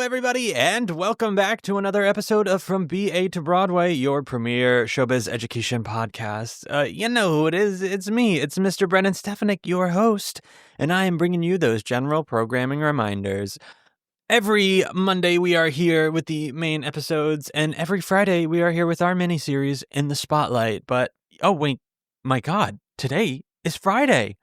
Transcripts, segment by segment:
everybody, and welcome back to another episode of From BA to Broadway, your premier showbiz education podcast. You know who it is. It's me. It's Mr. Brennan Stefanik, your host, and I am bringing you those general programming reminders. Every Monday, we are here with the main episodes, and every Friday, we are here with our mini-series In the Spotlight. But, oh, wait, my God, today is Friday.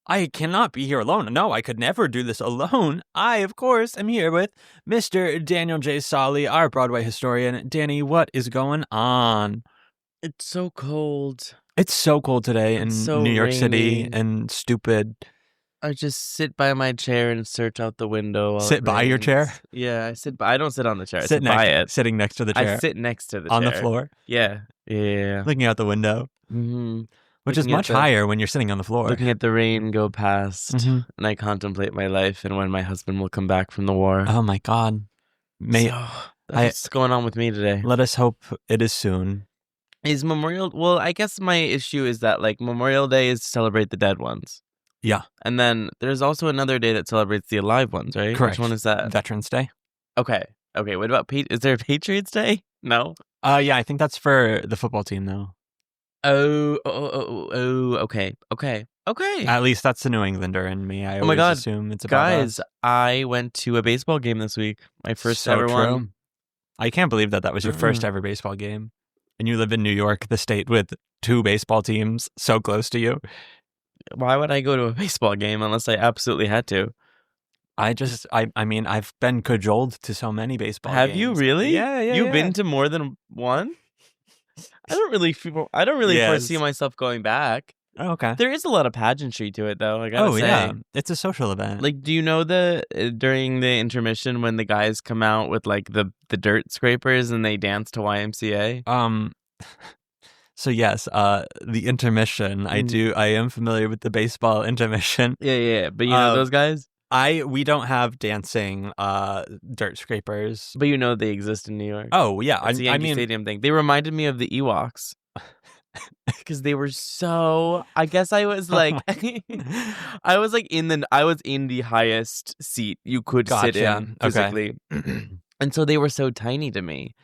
I cannot be here alone. No, I could never do this alone. I, of course, am here with Mr. Daniel J. Solly, our Broadway historian. Danny, what is going on? It's so cold. It's so cold today in New York City and stupid. I just sit by my chair and search out the window. Sit by your chair? Yeah, I sit by. I don't sit on the chair. I sit by it. Sitting next to the chair? I sit next to the chair. On the floor? Yeah. Looking out the window? Mm-hmm. Which is much higher when you're sitting on the floor. Looking at the rain go past, and I contemplate my life and when my husband will come back from the war. Oh my God. What's going on with me today? Let us hope it is soon. Is Memorial... Well, I guess my issue is that, Memorial Day is to celebrate the dead ones. Yeah. And then there's also another day that celebrates the alive ones, right? Correct. Which one is that? Veterans Day. Okay, what about... Is there a Patriots Day? No? Yeah, I think that's for the football team, though. Oh, okay. At least that's the New Englander in me. I always assume it's about guys, us. I went to a baseball game this week. My first ever one. I can't believe that was your first ever baseball game. And you live in New York, the state with 2 baseball teams so close to you. Why would I go to a baseball game unless I absolutely had to? I mean, I've been cajoled to so many baseball games. Have you really? Yeah. You've been to more than one? I don't really foresee myself going back. Oh, okay. There is a lot of pageantry to it, though. I gotta say. Yeah, it's a social event. Do you know during the intermission when the guys come out with the dirt scrapers and they dance to YMCA? So yes, the intermission. I am familiar with the baseball intermission. Yeah. But you know those guys? We don't have dancing dirt scrapers. But you know they exist in New York. Oh, yeah. It's the Yankee Stadium thing. They reminded me of the Ewoks. Because they were so... I guess I was I was in the highest seat you could sit in physically. Okay. And so they were so tiny to me.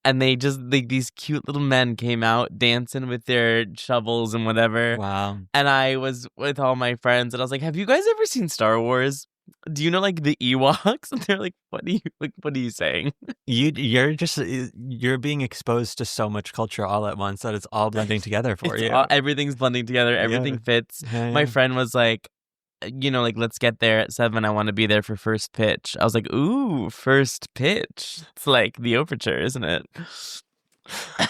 And they just... these cute little men came out dancing with their shovels and whatever. Wow. And I was with all my friends and I was like, have you guys ever seen Star Wars? Do you know the Ewoks? And they're like, what are you saying? You're being exposed to so much culture all at once that it's all blending together for you. Everything's blending together. Everything fits. Yeah. My friend was like, let's get there at 7. I want to be there for first pitch. I was like, ooh, first pitch. It's like the overture, isn't it?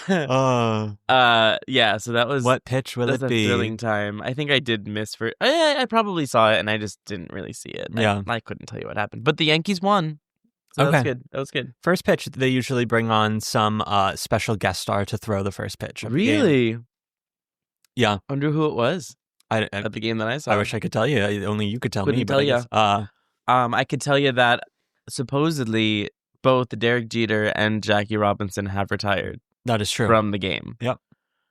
Yeah, so that was... What pitch will it be? A thrilling time. I think I did miss for... I probably saw it and I just didn't really see it. Yeah. I couldn't tell you what happened. But the Yankees won. So okay. That was good. First pitch, they usually bring on some special guest star to throw the first pitch. Really? Yeah. I wonder who it was at the game that I saw. I wish I could tell you. Only you could tell Couldn't me. Tell you. I could tell you that supposedly both Derek Jeter and Jackie Robinson have retired. That is true. From the game. Yep.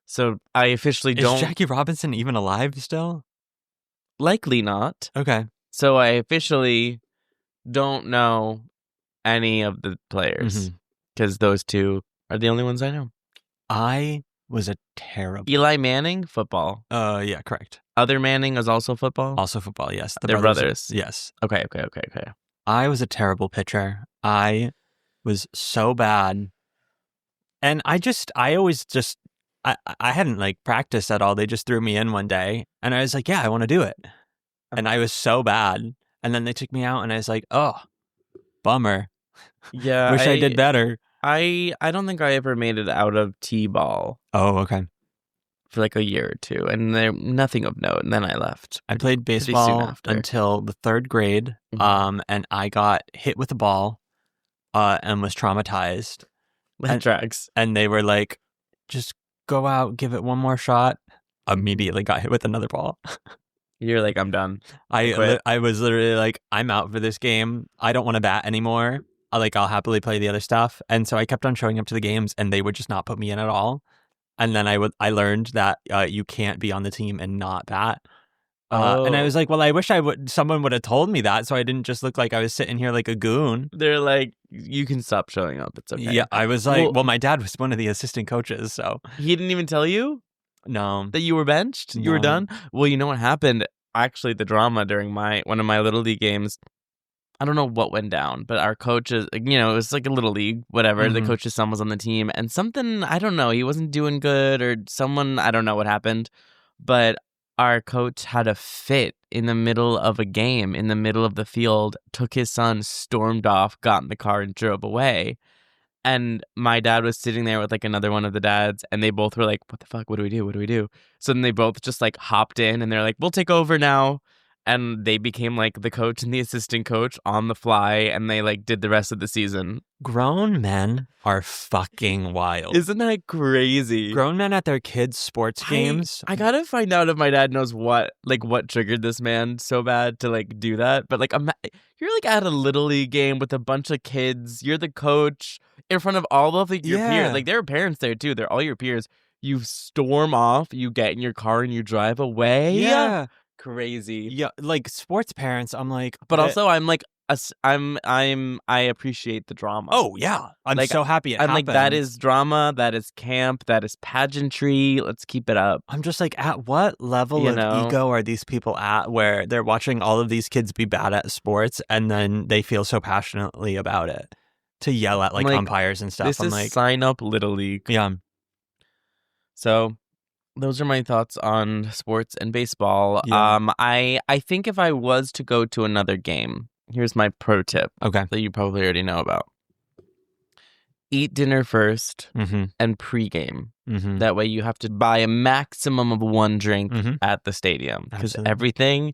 So I officially don't... Is Jackie Robinson even alive still? Likely not. Okay. So I officially don't know any of the players. Because those 2 are the only ones I know. I was a terrible... Eli Manning, football. Yeah, correct. Other Manning is also football? Also football, yes. They're brothers. Yes. Okay. I was a terrible pitcher. I was so bad. And I hadn't practiced at all. They just threw me in one day and I was like, yeah, I want to do it. And I was so bad. And then they took me out and I was like, oh, bummer. Yeah. Wish I did better. I don't think I ever made it out of T-ball. Oh, okay. For a year or 2 and nothing of note. And then I left. I played baseball until the 3rd grade. And I got hit with a ball and was traumatized. That tracks. And they were like, just go out, give it one more shot. Immediately got hit with another ball. You're like, I'm done. I was literally like, I'm out for this game. I don't want to bat anymore. I'll happily play the other stuff. And so I kept on showing up to the games and they would just not put me in at all. And then I learned that you can't be on the team and not bat. And I was like, well, I wish someone would have told me that so I didn't just look like I was sitting here like a goon. They're like, you can stop showing up. It's okay. Yeah, I was like, well, my dad was one of the assistant coaches, so. He didn't even tell you? No. That you were benched? No. You were done? Well, you know what happened? Actually, the drama during one of my Little League games, I don't know what went down, but our coaches, it was like a Little League, whatever. The coach's son was on the team, and something, I don't know, he wasn't doing good, or someone, I don't know what happened, but our coach had a fit in the middle of a game, in the middle of the field, took his son, stormed off, got in the car, and drove away. And my dad was sitting there with like another one of the dads, and they both were like, what the fuck? What do we do? What do we do? So then they both just like hopped in, and they're like, we'll take over now. And they became like the coach and the assistant coach on the fly, and they like did the rest of the season. Grown men are fucking wild. Isn't that crazy? Grown men at their kids' sports games. I gotta find out if my dad knows what triggered this man so bad to like do that. But like, you're like at a Little League game with a bunch of kids. You're the coach in front of all of your peers. Like there are parents there too. They're all your peers. You storm off. You get in your car and you drive away. Yeah. Crazy. Yeah, like sports parents, I'm like, but also I'm like, I appreciate the drama. Oh yeah, I'm like, so happy it happened. Like, that is drama, that is camp, that is pageantry. Let's keep it up. I'm just like, at what level of ego are these people at where they're watching all of these kids be bad at sports and then they feel so passionately about it to yell at like umpires and stuff? This is like, sign up Little League. Yeah. So those are my thoughts on sports and baseball. Yeah. I think if I was to go to another game, here's my pro tip. Okay. That you probably already know about. Eat dinner first and pregame. That way you have to buy a maximum of one drink at the stadium because everything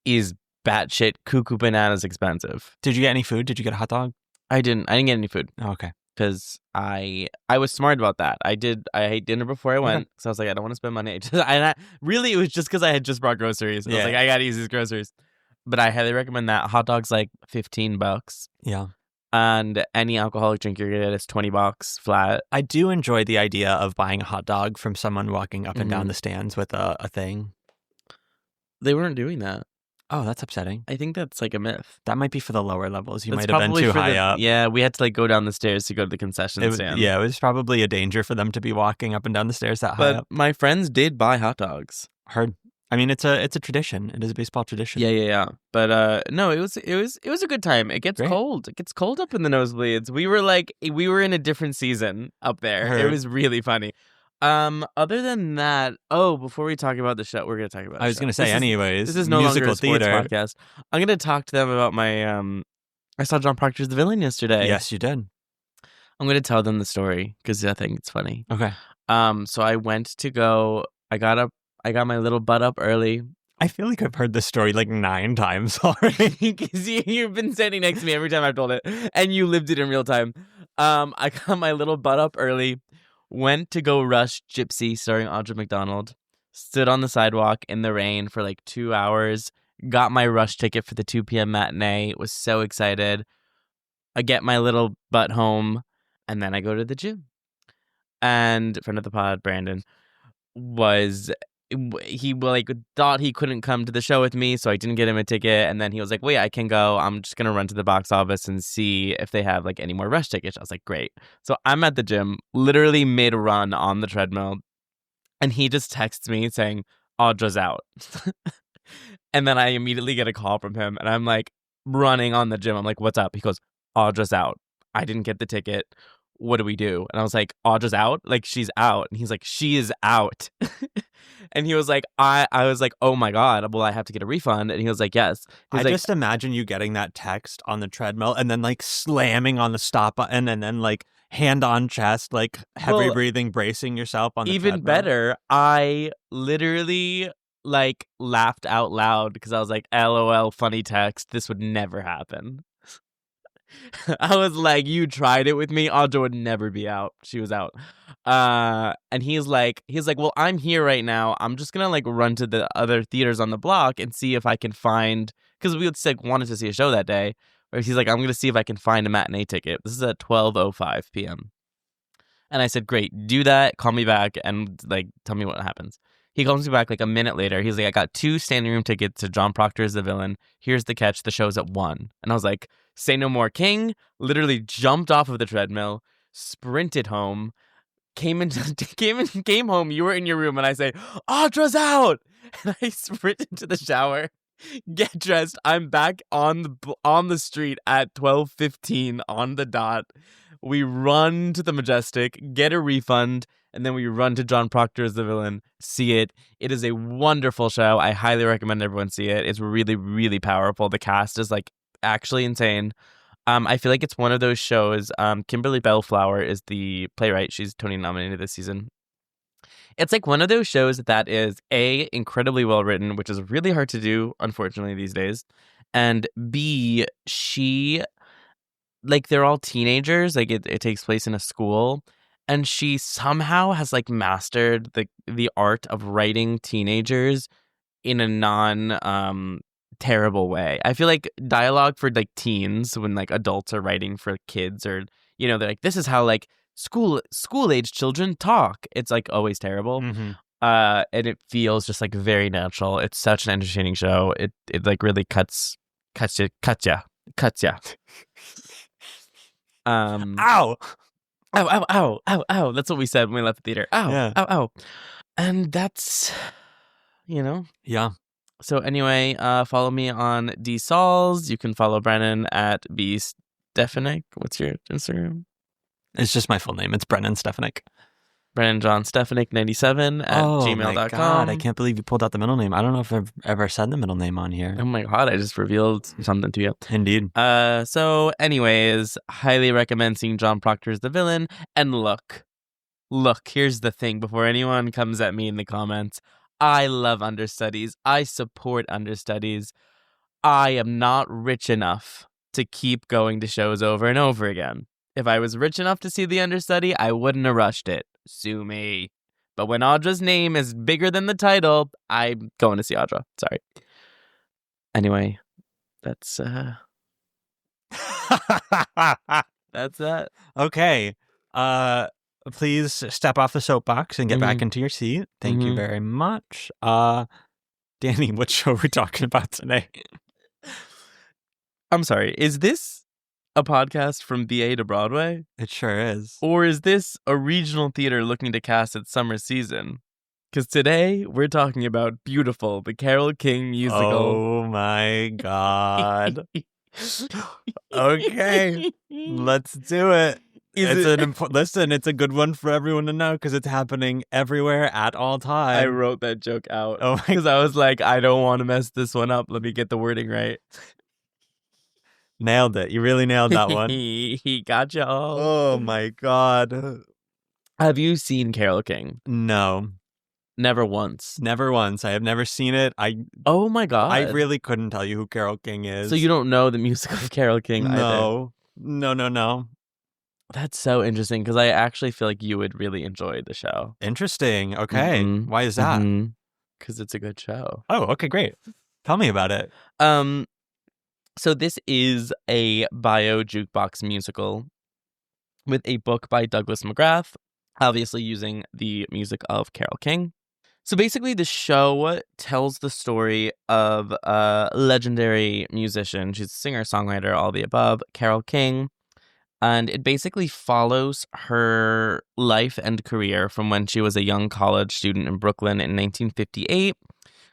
is batshit cuckoo bananas expensive. Did you get any food? Did you get a hot dog? I didn't get any food. Oh, okay. Because I was smart about that. I ate dinner before I went, so I was like, I don't want to spend money. Really, it was just because I had just brought groceries. I was like, I gotta use these groceries. But I highly recommend that. Hot dog's like $15. Yeah. And any alcoholic drink you're gonna get is $20 flat. I do enjoy the idea of buying a hot dog from someone walking up and down the stands with a thing. They weren't doing that. Oh, that's upsetting. I think that's like a myth. That might be for the lower levels. You might have been too high up. Yeah, we had to like go down the stairs to go to the concession stand. Yeah, it was probably a danger for them to be walking up and down the stairs that high up. But my friends did buy hot dogs. Heard. I mean, it's a tradition. It is a baseball tradition. Yeah. But no, it was a good time. It gets cold. It gets cold up in the nosebleeds. We were in a different season up there. Heard. It was really funny. Other than that, before we talk about the show, we're gonna talk about. I was gonna say, anyways. This is no longer a sports podcast. I'm gonna talk to them about my. I saw John Proctor's The Villain yesterday. Yes, you did. I'm gonna tell them the story because I think it's funny. Okay. So I went to go. I got my little butt up early. I feel like I've heard this story like 9 times already. Because you've been standing next to me every time I've told it, and you lived it in real time. I got my little butt up early. Went to go rush Gypsy, starring Audra McDonald. Stood on the sidewalk in the rain for like 2 hours. Got my rush ticket for the 2 p.m. matinee. Was so excited. I get my little butt home, and then I go to the gym. And friend of the pod, Brandon, he like thought he couldn't come to the show with me, so I didn't get him a ticket. And then he was like, wait, I can go. I'm just gonna run to the box office and see if they have like any more rush tickets. I was like, great. So I'm at the gym, literally mid-run on the treadmill, and he just texts me saying Audra's out. And then I immediately get a call from him, and I'm like running on the gym. I'm like, what's up? He goes, Audra's out. I didn't get the ticket. What do we do? And I was like, Audra's out? Like, she's out. And he's like, she is out. And he was like, I was like, oh my God, well, I have to get a refund. And he was like, yes. I just imagine you getting that text on the treadmill and then like slamming on the stop button and then like hand on chest, like heavy breathing, bracing yourself on the treadmill. Even better, I literally like laughed out loud because I was like, LOL, funny text. This would never happen. I was like, you tried it with me. Audra would never be out. She was out. And he's like, well, I'm here right now. I'm just gonna like run to the other theaters on the block and see if I can find, because we like wanted to see a show that day. Or he's like, I'm gonna see if I can find a matinee ticket. This is at 12:05 p.m. And I said, great, do that. Call me back and like tell me what happens. He calls me back like a minute later. He's like, I got 2 standing room tickets to John Proctor as the villain. Here's the catch. The show's at 1. And I was like, say no more, King. Literally jumped off of the treadmill, sprinted home, came home. You were in your room and I say, Audra's out. And I sprint into the shower, get dressed. I'm back on the street at 12:15 on the dot. We run to the Majestic, get a refund, and then we run to John Proctor as the villain, see it. It is a wonderful show. I highly recommend everyone see it. It's really, really powerful. The cast is like actually insane. I feel like it's one of those shows. Kimberly Bellflower is the playwright. She's Tony nominated this season. It's like one of those shows that is A, incredibly well written, which is really hard to do, unfortunately, these days. And B, they're all teenagers. Like it takes place in a school. And she somehow has like mastered the art of writing teenagers in a non terrible way. I feel like dialogue for like teens, when like adults are writing for kids, or they're like, this is how like school age children talk. It's like always terrible. Mm-hmm. And it feels just like very natural. It's such an entertaining show. It like really cuts ya. Ow! Ow, ow, ow, ow, ow. That's what we said when we left the theater. Ow, Yeah. ow, ow. And that's, Yeah. So anyway, follow me on D Sauls. You can follow Brennan at B Stefanik. What's your Instagram? It's just my full name. It's Brennan Stefanik. Brennan John Stefanik 97 at gmail.com. My God, I can't believe you pulled out the middle name. I don't know if I've ever said the middle name on here. Oh my God, I just revealed something to you. Indeed. So anyways, highly recommend seeing John Proctor as the villain. And look, here's the thing before anyone comes at me in the comments. I love understudies. I support understudies. I am not rich enough to keep going to shows over and over again. If I was rich enough to see the understudy, I wouldn't have rushed it. Sue me. But when Audra's name is bigger than the title, I'm going to see Audra. Sorry. Anyway, that's that's that. Okay. Please step off the soapbox and get back into your seat. Thank you very much. Danny, what show are we talking about today? I'm sorry. Is this a podcast from BA to Broadway? It sure is. Or is this a regional theater looking to cast its summer season? Because today we're talking about Beautiful, the Carole King musical. Oh my God. Okay, let's do it. Listen, it's a good one for everyone to know because it's happening everywhere at all times. I wrote that joke out. Oh, because I was like, I don't want to mess this one up. Let me get the wording right. Nailed it. You really nailed that one. He got you all. Oh my God. Have you seen Carole King? No. Never once. Never once. I have never seen it. Oh my God. I really couldn't tell you who Carole King is. So you don't know the music of Carole King either? No. That's so interesting because I actually feel like you would really enjoy the show. Interesting. Okay. Mm-hmm. Why is that? Because it's a good show. Oh, okay, great. Tell me about it. So this is a bio jukebox musical with a book by Douglas McGrath, obviously using the music of Carole King. So basically the show tells the story of a legendary musician. She's a singer, songwriter, all the above, Carole King. And it basically follows her life and career from when she was a young college student in Brooklyn in 1958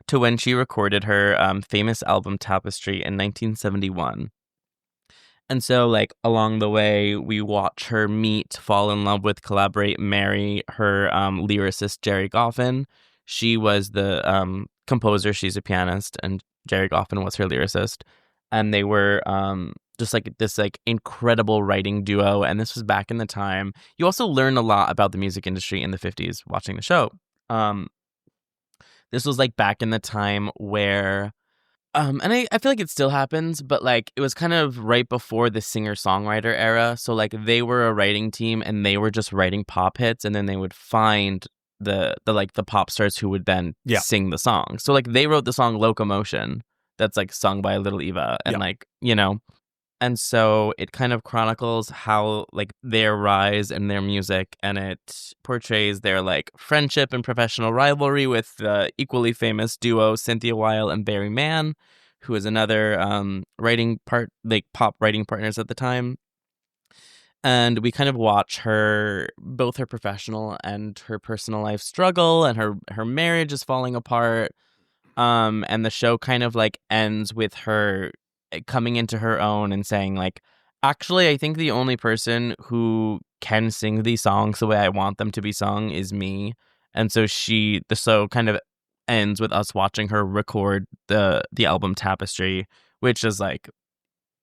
to when she recorded her famous album Tapestry in 1971. And so, like, along the way, we watch her meet, fall in love with, collaborate, marry her lyricist, Jerry Goffin. She was the composer. She's a pianist, and Jerry Goffin was her lyricist. And they were just like this like incredible writing duo. And this was back in the time. You also learn a lot about the music industry in the 50s watching the show. This was like back in the time where, and I feel like it still happens, but like it was kind of right before the singer-songwriter era. So like they were a writing team and they were just writing pop hits, and then they would find the pop stars who would then sing the song. So like they wrote the song Locomotion that's like sung by Little Eva and like, And so it kind of chronicles how like their rise and their music, and it portrays their like friendship and professional rivalry with the equally famous duo Cynthia Weil and Barry Mann, who is another pop writing partners at the time. And we kind of watch both her professional and her personal life struggle, and her marriage is falling apart. And the show kind of like ends with her coming into her own and saying like, actually, I think the only person who can sing these songs the way I want them to be sung is me. And so the show kind of ends with us watching her record the album Tapestry, which is like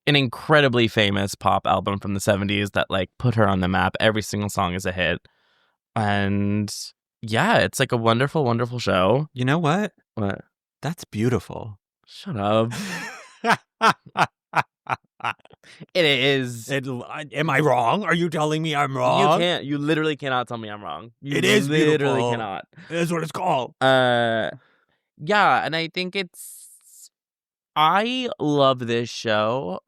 an incredibly famous pop album from the 70s that like put her on the map. Every single song is a hit. And yeah, it's like a wonderful, wonderful show. You know what? What? That's beautiful. Shut up. It is. Am I wrong? Are you telling me I'm wrong? You literally cannot tell me I'm wrong. It is literally beautiful. Cannot. That's what it's called. Yeah, and I think I love this show,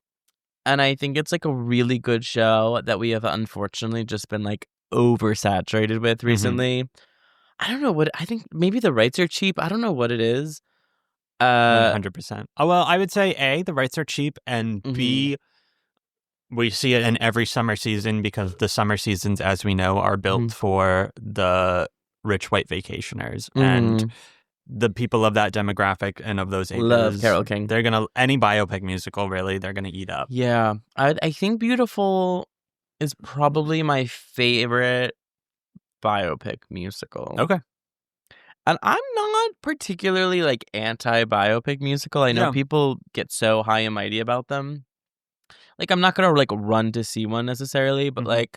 and I think it's like a really good show that we have unfortunately just been like oversaturated with recently. I don't know what, I think maybe the rights are cheap. I don't know what it is. 100%. Oh, well, I would say A, the rights are cheap, and B, we see it in every summer season because the summer seasons, as we know, are built for the rich white vacationers. And the people of that demographic and of those ages love Carole King. They're gonna, any biopic musical really, they're gonna eat up. Yeah, I think Beautiful is probably my favorite biopic musical. Okay. And I'm not particularly like anti-biopic musical. I know people get so high and mighty about them. Like, I'm not gonna like run to see one necessarily, but like,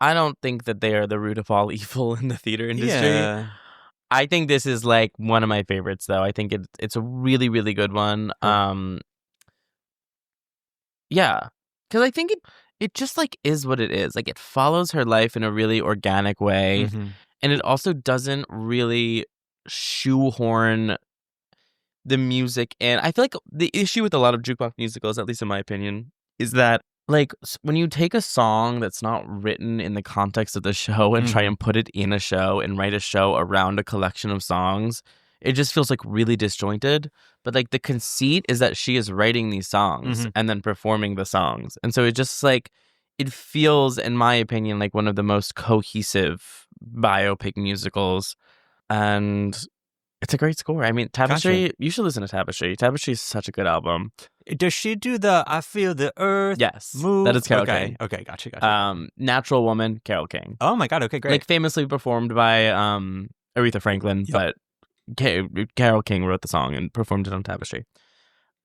I don't think that they are the root of all evil in the theater industry. Yeah. I think this is like one of my favorites, though. I think it's a really, really good one. Yeah, because I think it just like is what it is. Like, it follows her life in a really organic way. And it also doesn't really shoehorn the music in. I feel like the issue with a lot of jukebox musicals, at least in my opinion, is that like when you take a song that's not written in the context of the show and try and put it in a show and write a show around a collection of songs, it just feels like really disjointed. But like the conceit is that she is writing these songs and then performing the songs. And so it just like, it feels, in my opinion, like one of the most cohesive biopic musicals. And it's a great score. I mean, Tapestry, you should listen to Tapestry. Tapestry is such a good album. Does she do the I Feel the Earth move? That is Carole King. Okay, gotcha. Natural Woman, Carole King. Oh my God, okay, great. Like famously performed by Aretha Franklin, but Carole King wrote the song and performed it on Tapestry.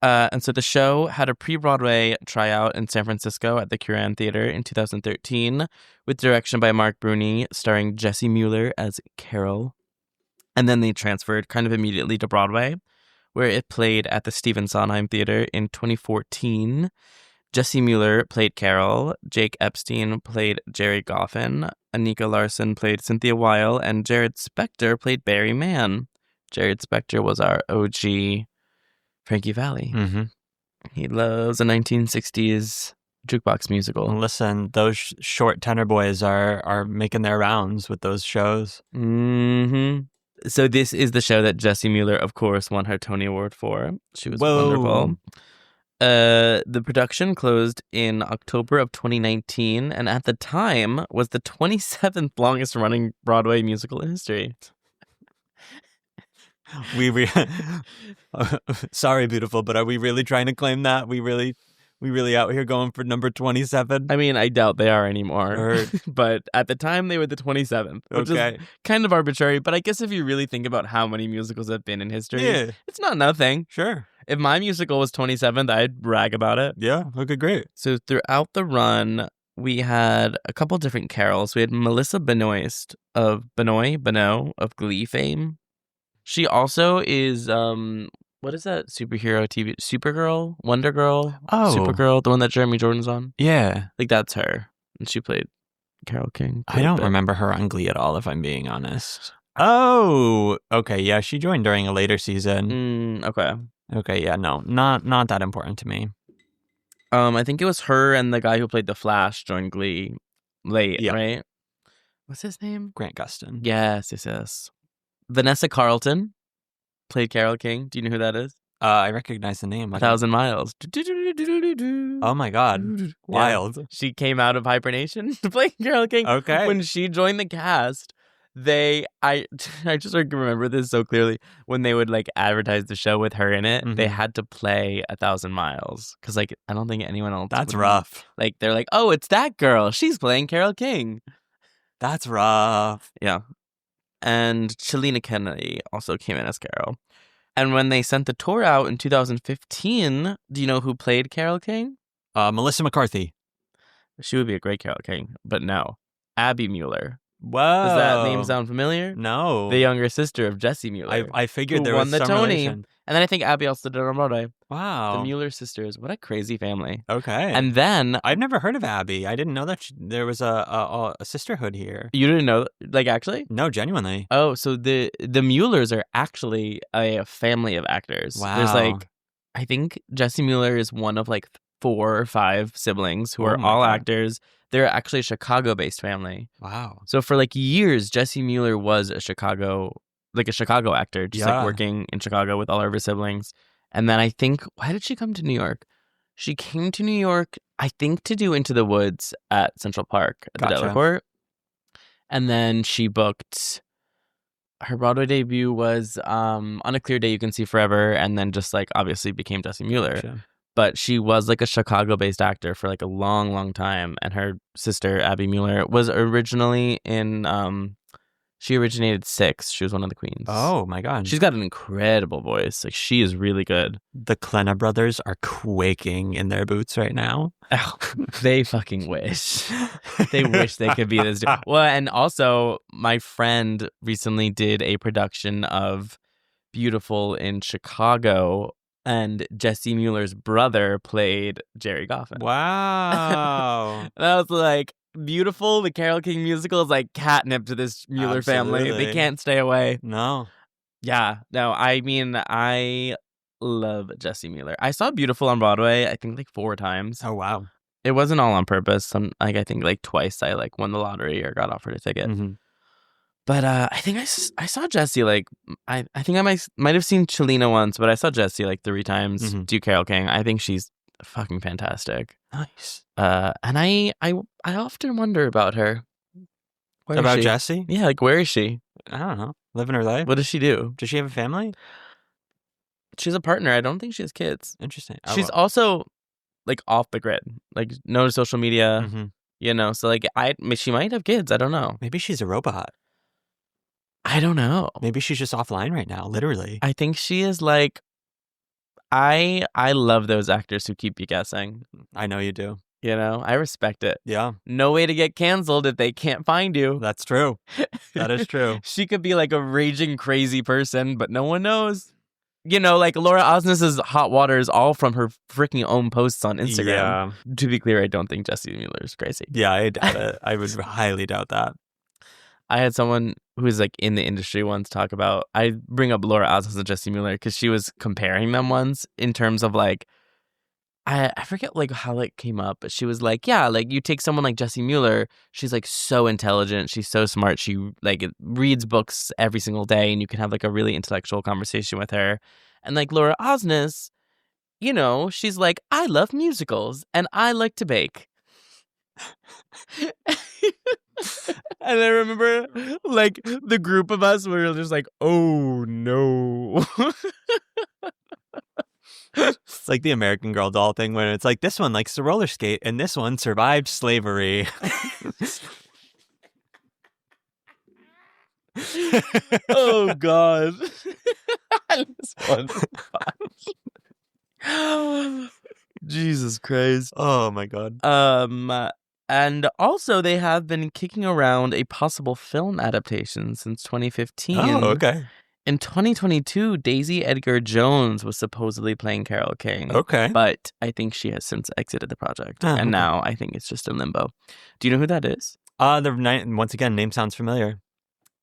And so the show had a pre-Broadway tryout in San Francisco at the Curran Theater in 2013 with direction by Mark Bruni, starring Jessie Mueller as Carol. And then they transferred kind of immediately to Broadway, where it played at the Stephen Sondheim Theater in 2014. Jessie Mueller played Carol, Jake Epstein played Jerry Goffin, Anika Larson played Cynthia Weil, and Jared Spector played Barry Mann. Jared Spector was our OG Frankie Valli. He loves a 1960s jukebox musical. Listen, those short tenor boys are making their rounds with those shows. So this is the show that Jessie Mueller, of course, won her Tony Award for. She was wonderful. The production closed in October of 2019, and at the time was the 27th longest running Broadway musical in history. Sorry, beautiful, but are we really trying to claim that? We really out here going for number 27? I mean, I doubt they are anymore. But at the time, they were the 27th, which is kind of arbitrary. But I guess if you really think about how many musicals have been in history, it's not nothing. Sure. If my musical was 27th, I'd brag about it. Yeah, okay, great. So throughout the run, we had a couple different carols. We had Melissa Benoist of Benoit of Glee fame. She also is, what is that superhero TV? Supergirl? Wonder Girl? Oh. Supergirl, the one that Jeremy Jordan's on? Yeah. Like, that's her. And she played Carole King. I don't remember her on Glee at all, if I'm being honest. Oh, okay, yeah, she joined during a later season. Okay. Okay, yeah, no, not that important to me. I think it was her and the guy who played the Flash joined Glee late, Yep. right? What's his name? Grant Gustin. Yes. Vanessa Carlton played Carole King. Do you know who that is? I recognize the name. 1,000 Miles. Oh my God. Wild. Yeah. She came out of hibernation to play Carole King. Okay. When she joined the cast, I just remember this so clearly. When they would like advertise the show with her in it, they had to play 1,000 Miles because like I don't think anyone else. That's rough. Like they're like, oh, it's that girl. She's playing Carole King. That's rough. Yeah. And Shalina Kennedy also came in as Carole. And when they sent the tour out in 2015, do you know who played Carole King? Melissa McCarthy. She would be a great Carole King, but no. Abby Mueller. Whoa. Does that name sound familiar? No. The younger sister of Jesse Mueller. I figured there won was the some Tony. relation. And then I think Abby also did it on Broadway. Wow. The Mueller sisters. What a crazy family. Okay. And then I've never heard of Abby. I didn't know that there was a sisterhood here. you didn't know, like actually? No, genuinely. Oh, so the Muellers are actually a family of actors. Wow. There's like, I think Jesse Mueller is one of like 4 or 5 siblings who are all actors. They're actually a Chicago-based family. Wow. So for like years, Jesse Mueller was a Chicago actor, just like working in Chicago with all of her siblings. And then I think, why did she come to New York? She came to New York, I think, to do Into the Woods at Central Park at the Delacorte. And then she booked, her Broadway debut was On a Clear Day You Can See Forever, and then just like obviously became Jesse Mueller. Gotcha. But she was like a Chicago-based actor for like a long, long time. And her sister, Abby Mueller, was originally in, she originated Six. She was one of the queens. Oh my God. She's got an incredible voice. Like she is really good. The Klenna brothers are quaking in their boots right now. Oh, they fucking wish. They wish they could be this. Well, and also my friend recently did a production of Beautiful in Chicago, and Jesse Mueller's brother played Jerry Goffin. Wow. And I was like, Beautiful, the Carole King musical is like catnip to this Mueller family. They can't stay away. No. Yeah. No, I mean, I love Jesse Mueller. I saw Beautiful on Broadway, I think like 4 times. Oh, wow. It wasn't all on purpose. I think like twice I like won the lottery or got offered a ticket. Mm-hmm. But I think I saw Jesse like I think I might have seen Shalina once, but I saw Jesse like 3 times do Carole King. I think she's fucking fantastic. Nice. And I often wonder about her. About Jessie? Yeah, like where is she? I don't know. Living her life. What does she do? Does she have a family? She's a partner. I don't think she has kids. Interesting. She's also like off the grid, like no social media. You know, so like she might have kids. I don't know. Maybe she's a robot. I don't know. Maybe she's just offline right now, literally. I think she is like, I love those actors who keep you guessing. I know you do. You know, I respect it. Yeah. No way to get canceled if they can't find you. That's true. That is true. She could be like a raging crazy person, but no one knows. You know, like Laura Osnes's Hot Water is all from her freaking own posts on Instagram. Yeah. To be clear, I don't think Jesse Mueller is crazy. Yeah, I doubt it. I would highly doubt that. I had someone who's like in the industry once talk about, I bring up Laura Osnes and Jesse Mueller because she was comparing them once in terms of like, I forget like how it came up, but she was like, yeah, like you take someone like Jesse Mueller, she's like so intelligent, she's so smart, she like reads books every single day, and you can have like a really intellectual conversation with her. And like Laura Osnes, you know, she's like, I love musicals and I like to bake. And I remember like the group of us were just like, oh no. It's like the American Girl doll thing when it's like this one likes to roller skate and this one survived slavery. Oh God. This one's fun. Jesus Christ. Oh my God. And also they have been kicking around a possible film adaptation since 2015. Oh, okay. In 2022, Daisy Edgar Jones was supposedly playing Carole King. Okay. But I think she has since exited the project. Oh, and now I think it's just in limbo. Do you know who that is? Once again, name sounds familiar.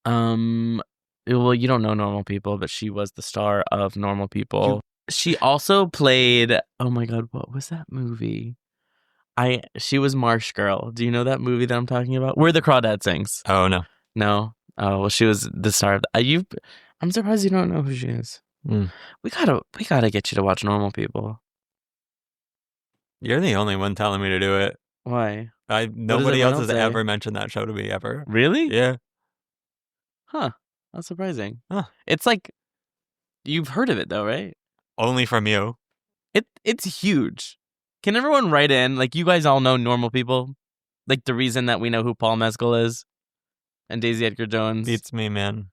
Well, you don't know Normal People, but she was the star of Normal People. She also played, oh my God, what was that movie? She was Marsh Girl. Do you know that movie that I'm talking about? Where the Crawdad Sings. Oh, no. No? Oh, well, she was the star of I'm surprised you don't know who she is. Mm. We gotta get you to watch Normal People. You're the only one telling me to do it. Why? Nobody else has ever mentioned that show to me ever. Really? Yeah. Huh. That's surprising. Huh. It's like, you've heard of it though, right? Only from you. It's huge. Can everyone write in? Like, you guys all know Normal People? Like, the reason that we know who Paul Mescal is? And Daisy Edgar Jones? It's me, man.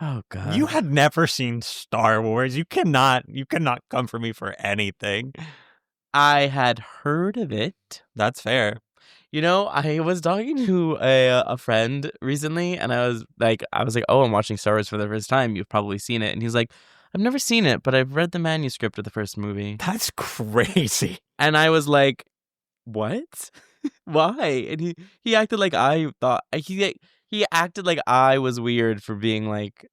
Oh, God. You had never seen Star Wars. You cannot come for me for anything. I had heard of it. That's fair. You know, I was talking to a friend recently, and I was like, oh, I'm watching Star Wars for the first time. You've probably seen it. And he's like, I've never seen it, but I've read the manuscript of the first movie. That's crazy. And I was like, what? Why? And he acted like I thought, he acted like I was weird for being like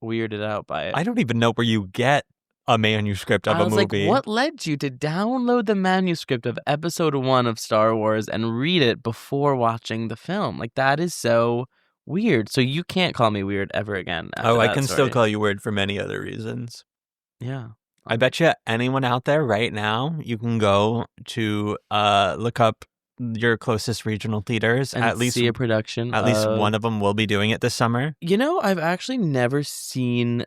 weirded out by it. I don't even know where you get a manuscript of a movie. I was like, what led you to download the manuscript of episode 1 of Star Wars and read it before watching the film? Like, that is so weird. So you can't call me weird ever again. Oh, I can still call you weird for many other reasons. Yeah. I bet you anyone out there right now, you can go to look up your closest regional theaters. And at least see a production. At least one of them will be doing it this summer. You know, I've actually never seen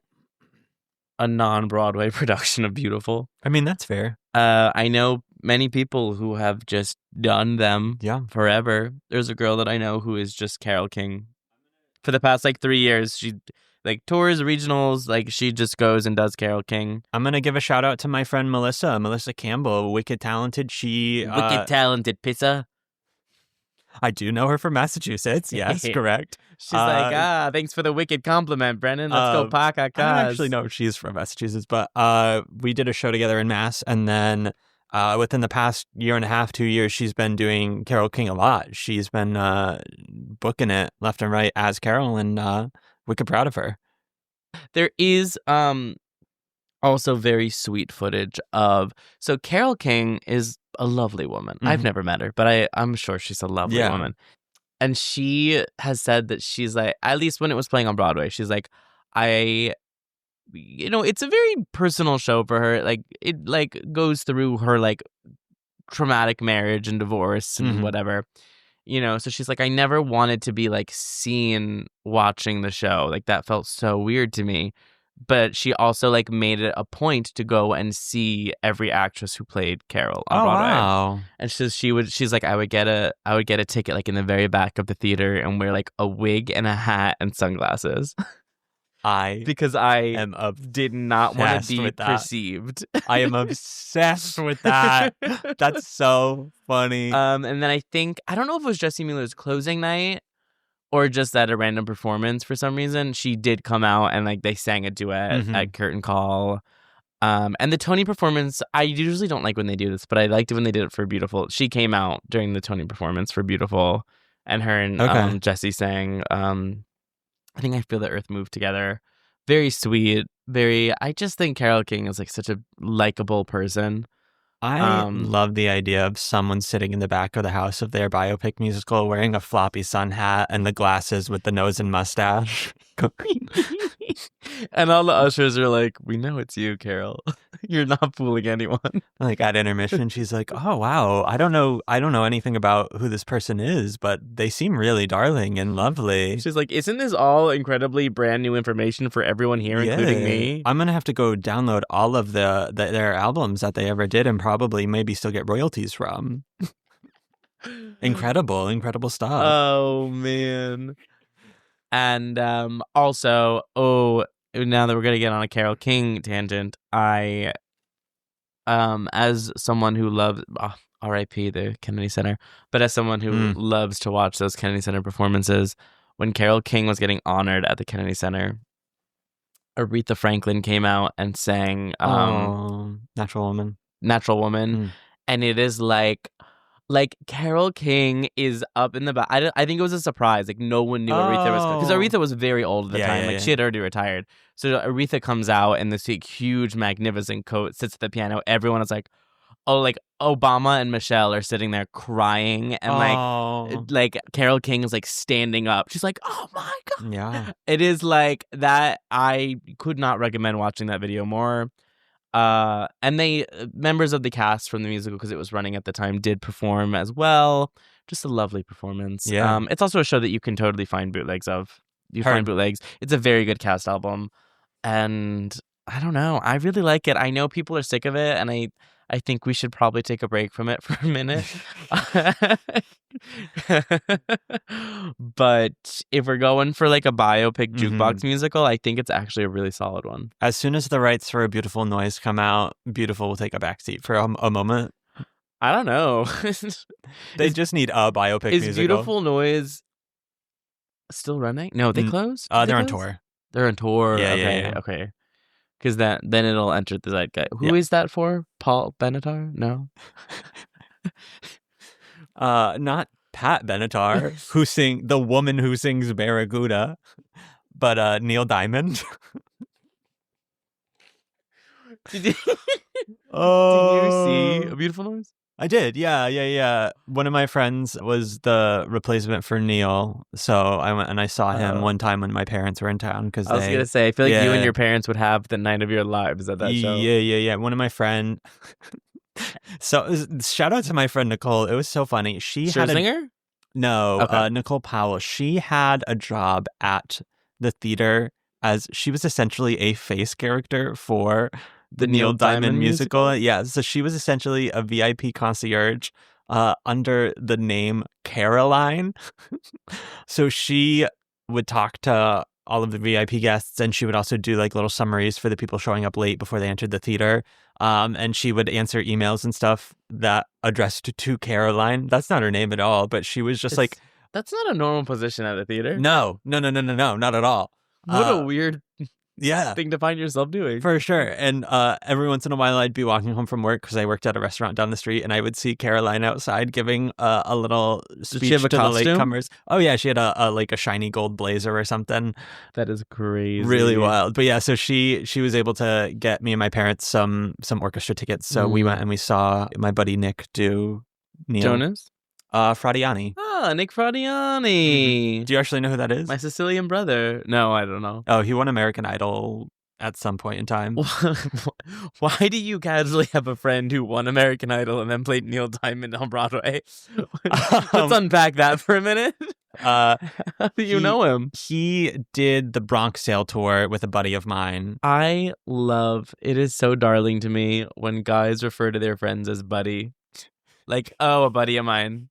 a non-Broadway production of Beautiful. I mean, that's fair. I know many people who have just done them forever. There's a girl that I know who is just Carole King. For the past 3 years, she tours, regionals, she just goes and does Carole King. I'm going to give a shout out to my friend Melissa Campbell, wicked talented. Wicked talented pissa. I do know her from Massachusetts. Yes, correct. She's thanks for the wicked compliment, Brennan. Let's go park our cars. I don't actually know she's from Massachusetts, but we did a show together in Mass, and then within the past year and a half, 2 years, she's been doing Carole King a lot. She's been booking it left and right as Carole, and wicked proud of her. There is also very sweet footage of... So Carole King is a lovely woman. Mm-hmm. I've never met her, but I'm sure she's a lovely woman. And she has said that she's like, at least when it was playing on Broadway, she's like, it's a very personal show for her. It goes through her traumatic marriage and divorce and whatever. So she's like, I never wanted to be seen watching the show. That felt so weird to me. But she also made it a point to go and see every actress who played Carole on Broadway. Wow. And she's like, I would get a ticket in the very back of the theater and wear a wig and a hat and sunglasses. Because I did not want to be perceived. I am obsessed with that. That's so funny. And then I don't know if it was Jessie Mueller's closing night or just at a random performance for some reason. She did come out and they sang a duet at Curtain Call. And the Tony performance, I usually don't like when they do this, but I liked it when they did it for Beautiful. She came out during the Tony performance for Beautiful, and her and Jessie sang I think I Feel the Earth Move Together. Very sweet. I just think Carole King is such a likable person. I love the idea of someone sitting in the back of the house of their biopic musical wearing a floppy sun hat and the glasses with the nose and mustache. And all the ushers are like, we know it's you, Carole. You're not fooling anyone. At intermission, she's like, oh, wow. I don't know anything about who this person is, but they seem really darling and lovely. She's like, isn't this all incredibly brand new information for everyone here, including me? I'm going to have to go download all of their albums that they ever did and probably maybe still get royalties from. Incredible stuff. Oh, man. And also, now that we're going to get on a Carole King tangent, I, as someone who loves, R.I.P. the Kennedy Center, but as someone who loves to watch those Kennedy Center performances, when Carole King was getting honored at the Kennedy Center, Aretha Franklin came out and sang Natural Woman. And it is Like, Carole King is up in the back. I think it was a surprise. Like, no one knew Aretha was because Aretha was very old at the time. Like, she had already retired. So Aretha comes out in this huge, magnificent coat, sits at the piano. Everyone is like, oh, like Obama and Michelle are sitting there crying, and like Carole King is like standing up. She's like, oh my God. Yeah. It is like that. I could not recommend watching that video more. And they members of the cast from the musical, because it was running at the time, did perform as well. Just a lovely performance. Yeah. It's also a show that you can totally find bootlegs of. Find bootlegs. It's a very good cast album, and I don't know. I really like it. I know people are sick of it, and I think we should probably take a break from it for a minute. But if we're going for like a biopic jukebox musical, I think it's actually a really solid one. As soon as the rights for A Beautiful Noise come out, Beautiful will take a backseat for a moment. I don't know. They just need a biopic musical. Is Beautiful Noise still running? No, they closed? They're on tour. They're on tour. Yeah, okay, okay. Because then it'll enter the zeitgeist. Who is that for? Paul Benatar? No. Not Pat Benatar, the woman who sings Barracuda, but Neil Diamond. Did you see A Beautiful Noise? I did, yeah. One of my friends was the replacement for Neil, so I went and I saw him one time when my parents were in town. Because I was gonna say, I feel like you and your parents would have the night of your lives at that show. Yeah. One of my friend. So shout out to my friend Nicole. It was so funny. She had Nicole Powell. She had a job at the theater as she was essentially a face character for the Neil Diamond musical. Yeah, so she was essentially a VIP concierge under the name Caroline. So she would talk to all of the VIP guests, and she would also do like little summaries for the people showing up late before they entered the theater. And she would answer emails and stuff that addressed to Caroline. That's not her name at all, but she was just that's not a normal position at a theater. No, not at all. What a weird thing to find yourself doing. For sure. And every once in a while I'd be walking home from work because I worked at a restaurant down the street, and I would see Caroline outside giving a little speech to the latecomers. Oh yeah, she had a shiny gold blazer or something. That is crazy. Really wild. But yeah, so she was able to get me and my parents some orchestra tickets. So we went and we saw my buddy Nick do Neil. Jonas? Fradiani. Ah, Nick Fradiani. Do you actually know who that is? My Sicilian brother. No, I don't know. Oh, he won American Idol at some point in time. Why do you casually have a friend who won American Idol and then played Neil Diamond on Broadway? Let's unpack that for a minute. How do you know him? He did the Bronx Sale tour with a buddy of mine. It is so darling to me when guys refer to their friends as buddy. Like, oh, a buddy of mine.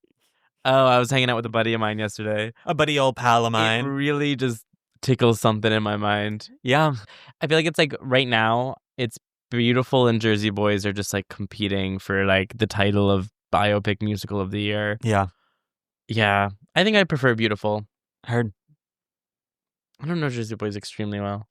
Oh, I was hanging out with a buddy of mine yesterday. A buddy old pal of mine. It really just tickles something in my mind. Yeah. I feel like it's like right now, it's Beautiful and Jersey Boys are just like competing for like the title of biopic musical of the year. Yeah. Yeah. I think I prefer Beautiful. Heard. I don't know Jersey Boys extremely well.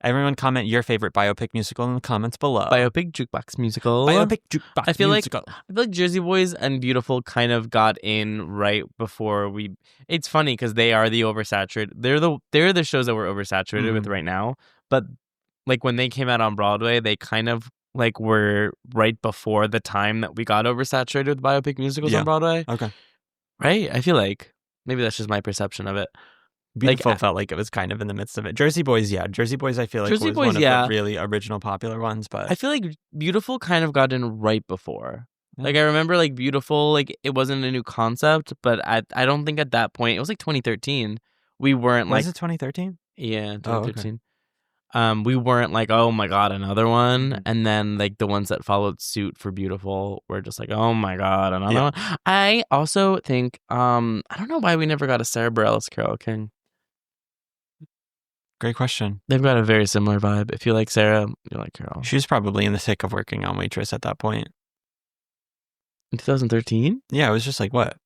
Everyone comment your favorite biopic musical in the comments below. Biopic jukebox musical. Biopic jukebox I feel musical. I feel like Jersey Boys and Beautiful kind of got in right before we. It's funny because they are the oversaturated. They're the shows that we're oversaturated with right now. But like when they came out on Broadway, they kind of like were right before the time that we got oversaturated with biopic musicals on Broadway. Okay. Right? I feel like maybe that's just my perception of it. Beautiful felt like it was kind of in the midst of it. Jersey Boys, I feel like was one of the really original popular ones. But I feel like Beautiful kind of got in right before. Like I remember like Beautiful, like it wasn't a new concept, but I don't think at that point, it was like 2013. We weren't like... Was it 2013? Yeah, 2013. We weren't like, oh my God, another one. And then like the ones that followed suit for Beautiful were just like, oh my God, another one. I also think, I don't know why we never got a Sarah Bareilles Carole King. Great question. They've got a very similar vibe. If you like Sarah, you like Carole. She was probably in the thick of working on Waitress at that point. In 2013? Yeah, it was just like, what?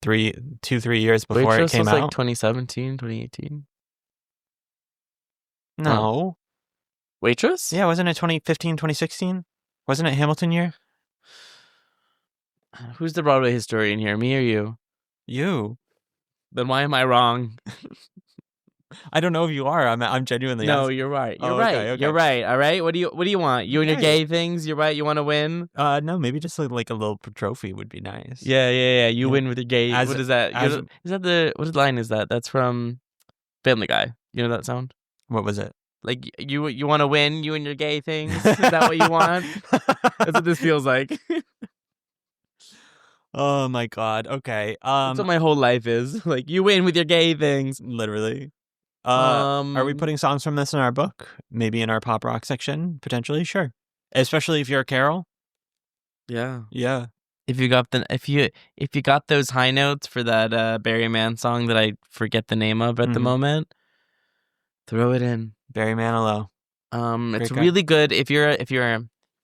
3 years before Waitress it came was out? like 2017, 2018? No. Waitress? Yeah, wasn't it 2015, 2016? Wasn't it Hamilton year? Who's the Broadway historian here? Me or you? You. Then why am I wrong? I don't know if you are. I'm genuinely No, asking. you're right. You're Oh, right. okay. You're right. All right. What do you want? You and your Okay. gay things. You're right. You want to win? No, maybe just like a little trophy would be nice. Yeah. You Yeah. win with your gay. What is that? as- Is that what line is that? That's from Family Guy. You know that sound? What was it? Like you want to win? You and your gay things. Is that what you want? That's what this feels like. Oh my God. Okay. That's what my whole life is. Like you win with your gay things. Literally. Are we putting songs from this in our book? Maybe in our pop rock section? Potentially, sure. Especially if you're a Carole. Yeah. Yeah. If you got those high notes for that Barry Mann song that I forget the name of at the moment, throw it in. Barry Manilow. It's really good if you're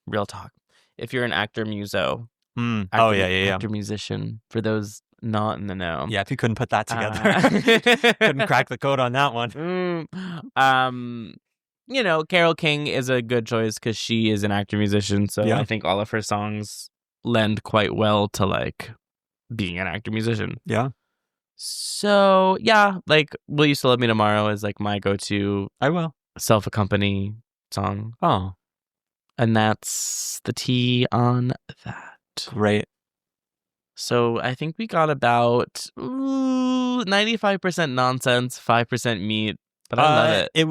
real talk. If you're an actor muso. Actor musician for those not in the know. Yeah, if you couldn't put that together. Couldn't crack the code on that one. Carole King is a good choice because she is an actor musician, so I think all of her songs lend quite well to like being an actor musician. Yeah. So yeah, like Will You Still Love Me Tomorrow is like my go-to I will. self-accompany song. Oh. And that's the tea on that. Great. So I think we got about 95% nonsense, 5% meat, but I love it. It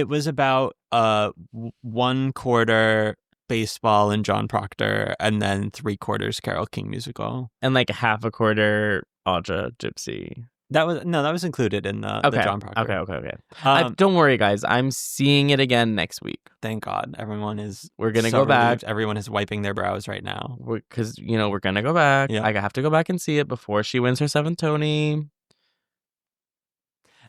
was about 1/4 baseball and John Proctor, and then 3/4 Carole King Musical, and like 1/4 Audra Gypsy. That was included in the John Proctor. Okay. Don't worry, guys. I'm seeing it again next week. Thank God, everyone is. We're gonna go back. Everyone is wiping their brows right now because we're gonna go back. Yeah. I have to go back and see it before she wins her 7th Tony.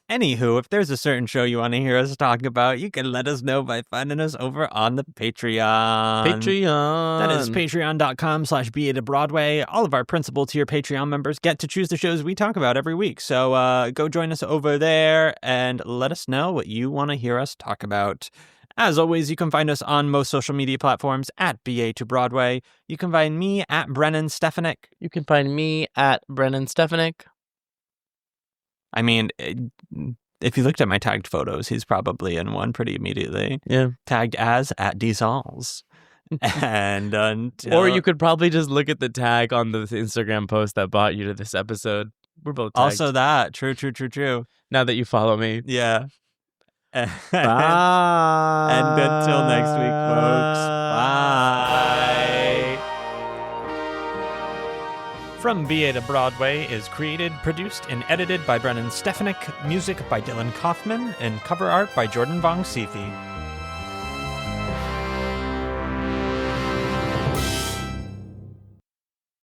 Anywho, if there's a certain show you want to hear us talk about, you can let us know by finding us over on the Patreon. That is patreon.com/BA to Broadway. All of our principal tier Patreon members get to choose the shows we talk about every week. So go join us over there and let us know what you want to hear us talk about. As always, you can find us on most social media platforms at BA to Broadway. You can find me at Brennan Stefanik. You can find me at Brennan Stefanik. I mean, if you looked at my tagged photos, he's probably in one pretty immediately. Yeah. Tagged as at DSalls. And or you could probably just look at the tag on the Instagram post that brought you to this episode. We're both tagged. Also that. True. Now that you follow me. Yeah. Bye. And until next week, folks. Bye. From BA to Broadway is created, produced, and edited by Brennan Stefanik, music by Dylan Kaufman, and cover art by Jordan Vongsithi.